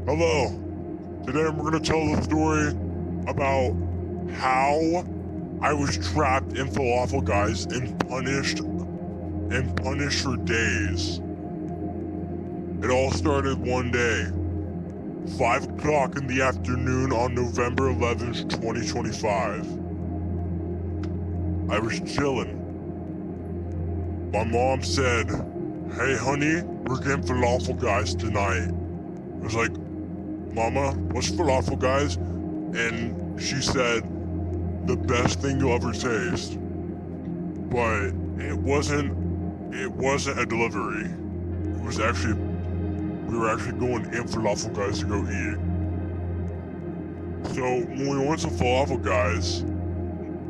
Hello. Today we're going to tell the story about how I was trapped in Falafel Guys and punished for days. It all started one day, 5 o'clock in the afternoon on November 11th, 2025. I was chilling. My mom said, "Hey honey, we're getting Falafel Guys tonight." I was like, "Mama, what's Falafel Guys?" And she said, "The best thing you'll ever taste." But it wasn't a delivery. We were actually going in Falafel Guys to go eat. So when we went to Falafel Guys,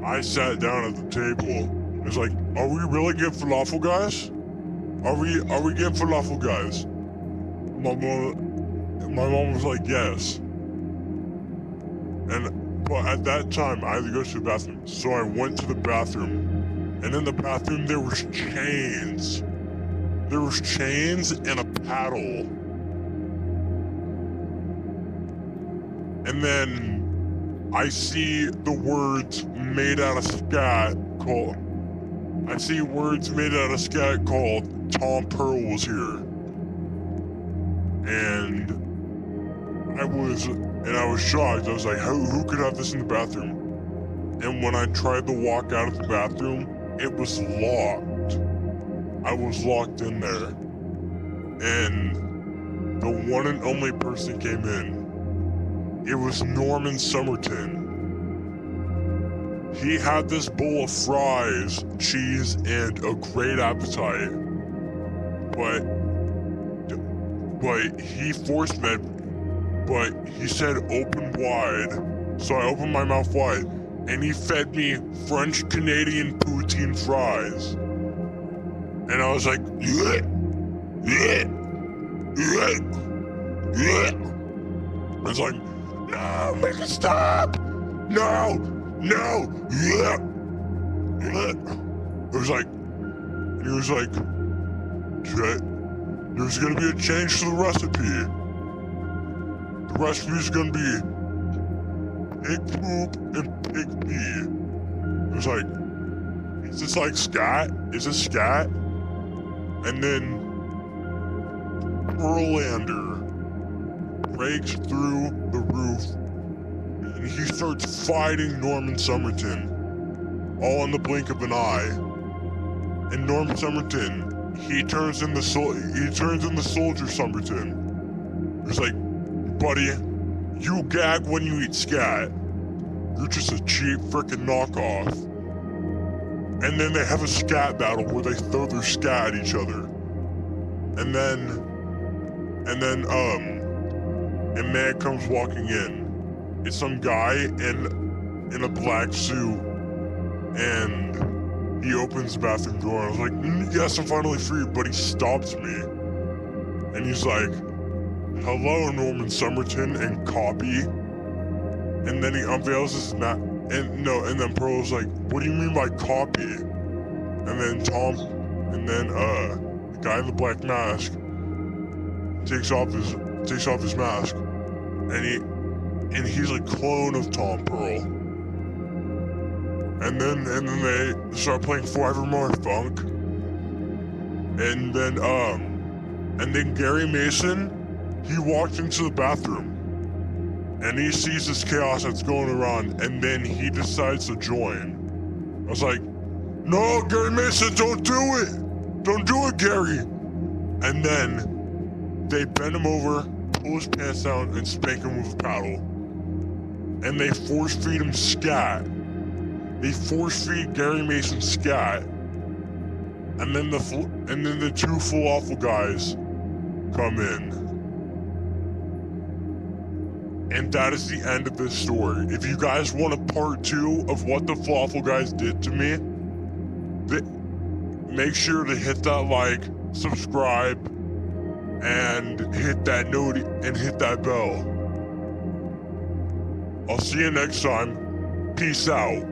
I sat down at the table. It was like, "Are we really getting Falafel Guys? Are we getting Falafel Guys?" My mom was like, "Yes." But at that time, I had to go to the bathroom. So I went to the bathroom. And in the bathroom, there was chains. There was chains and a paddle. And then I see the words made out of scat called... Tom Pearl was here. And I was shocked. I was like, who could have this in the bathroom? And when I tried to walk out of the bathroom, it was locked. I was locked in there. And the one and only person came in. It was Norman Somerton. He had this bowl of fries, cheese, and a great appetite. But he said open wide. So I opened my mouth wide, and he fed me French Canadian poutine fries. And I was like, "Bleh, bleh, bleh, bleh." I was like, "No, make it stop! No, no!" Bleh, bleh. It was like, and he was like, "There's gonna be a change to the recipe. The recipe's gonna be pig poop and pig pee." I was like, "Is this like scat? Is this scat?" And then Perlander breaks through the roof and he starts fighting Norman Somerton, all in the blink of an eye. And Norman Somerton, he turns into Soldier Somerton. He's like, "Buddy, you gag when you eat scat. You're just a cheap frickin' knockoff." And then they have a scat battle where they throw their scat at each other. And then a man comes walking in. It's some guy in a black suit, and he opens the bathroom door. I was like, "Yes, I'm finally free," but he stops me. And he's like, "Hello, Norman Somerton and copy." And then he unveils his map. And then Pearl's like, "What do you mean by copy?" And then the guy in the black mask takes off his mask, and he's a clone of Tom Pearl. And then they start playing Forevermore Funk. And then Gary Mason, he walked into the bathroom. And he sees this chaos that's going around, and then he decides to join. I was like, "No, Gary Mason, don't do it! Don't do it, Gary!" And then they bend him over, pull his pants down, and spank him with a paddle. And they force feed him scat. They force feed Gary Mason scat. And then the two Falafel Guys come in. And that is the end of this story. If you guys want a part 2 of what the Falafel Guys did to me, make sure to hit that like, subscribe, and hit that note and hit that bell. I'll see you next time. Peace out.